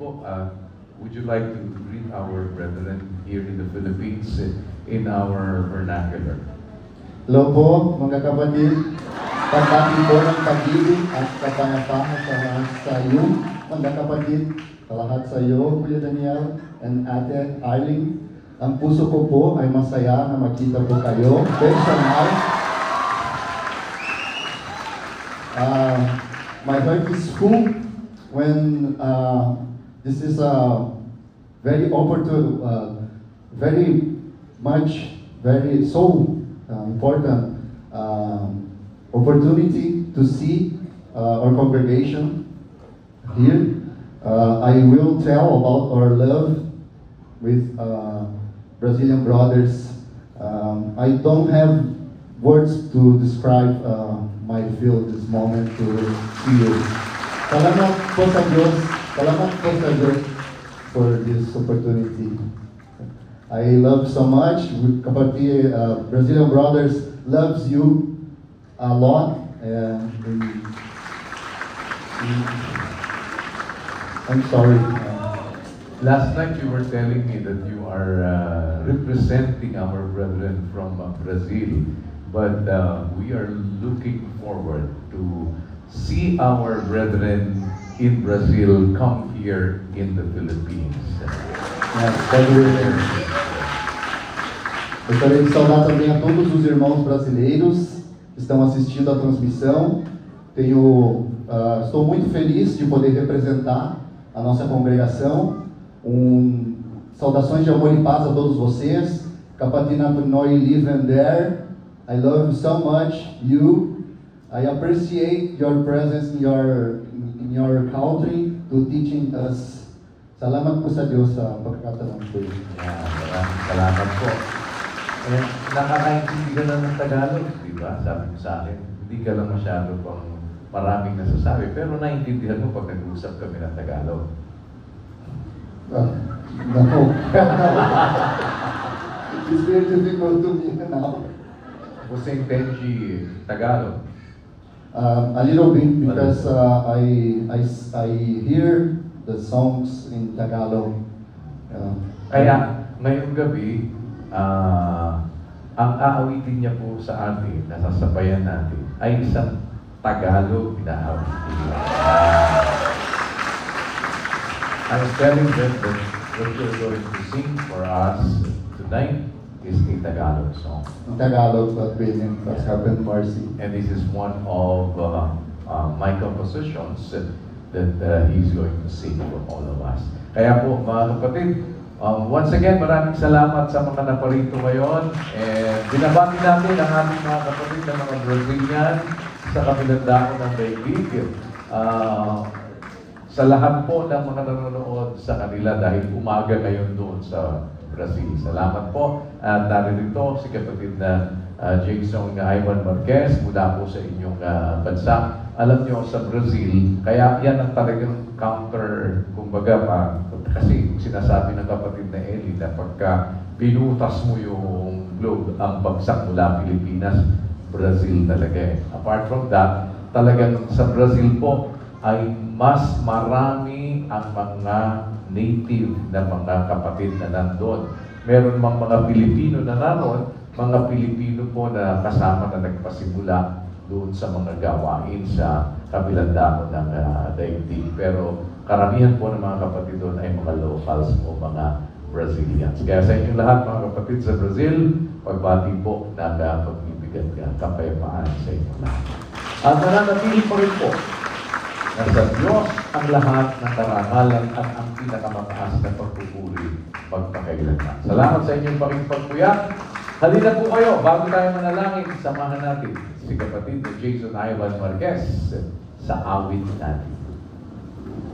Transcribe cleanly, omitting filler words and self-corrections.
po, would you like to greet our brethren here in the Philippines in our vernacular? Hello po, mga kapatid. Pagbati po ng pag-ibig at kapayapaan sa iyo, mga kapatid. Lahat sa iyo, Kuya Daniel and Ate Arling. Ang puso ko po ay masaya na makita po kayo. Personal. My heart is full when this is a very opportune, important opportunity to see our congregation here. I will tell about our love with Brazilian brothers. I don't have words to describe my feel this moment to see you. Salamat po sa Diyos. Salamat po sa Diyos for this opportunity. I love so much. Kapatid, Brazilian brothers loves you a lot. I'm sorry. Last night you were telling me that you are representing our brethren from Brazil, but we are looking forward to see our brethren in Brazil come here in the Philippines. Yes, gostaria de saudar também a todos os irmãos brasileiros que estão assistindo a transmissão. Estou muito feliz de poder representar a nossa congregação. Saudações de amor e paz a todos vocês. Kapatina Noi live and there. I love you so much. I appreciate your presence in your country to teaching us. Salamat po sa Diyos sa pagkakataon ko. Maraming salamat po. Nakakaintindi ka lang ng Tagalog, di ba? Sabi mo sa akin, hindi ka lang masyado pang maraming nasasabi, pero naiintindihan mo pag nag-uusap kami ng Tagalog. No. It's very difficult to me now. Você entende Tagalog? A little bit because I hear the songs in Tagalog. Kaya ngayong gabi, ang aawitin niya po sa atin, nasasabayan natin, ay isang Tagalog na awitin. I was telling them that what you're going to sing for us tonight is a Tagalog song. In Tagalog, but within God's Heaven Mercy. And this is one of my compositions that he's going to sing for all of us. Kaya po, mga kapatid, once again, maraming salamat sa mga naparito ngayon. And binabati natin ang ating mga kapatid na mga Brazilian sa kabilang dako ng daigdig. Sa lahat po ng mga nanonood sa kanila dahil umaga ngayon doon sa Brazil. Salamat po. At naririto si kapatid na Jason Ivan Marquez mula po sa inyong bansa. Alam nyo, sa Brazil, kaya yan ang talagang counter, kumbaga pa, kasi sinasabi ng kapatid na Eli na pagka pinutas mo yung globe, ang bagsak mula Pilipinas, Brazil talaga eh. Apart from that, talagang sa Brazil po ay mas marami ang mga native na mga kapatid na nandun. Meron mga Pilipino na naroon, mga Pilipino po na kasama na nagpasimula doon sa mga gawain sa kabilang dako ng daigdig. Pero karamihan po ng mga kapatid doon ay mga locals o mga Brazilians. Kaya sa inyong lahat mga kapatid sa Brazil, pagbati po na pag-ibigan kapayapaan sa inyong lahat. At nananatili pa rin po na sa Diyos ang lahat ng karangalan at ang pinakamataas na pagpupuri magpakailanman. Salamat sa inyong pakipagpuya. Halina po kayo, bago tayo manalangin, samahan natin si kapatid na Jason Ivan Marquez sa awit natin.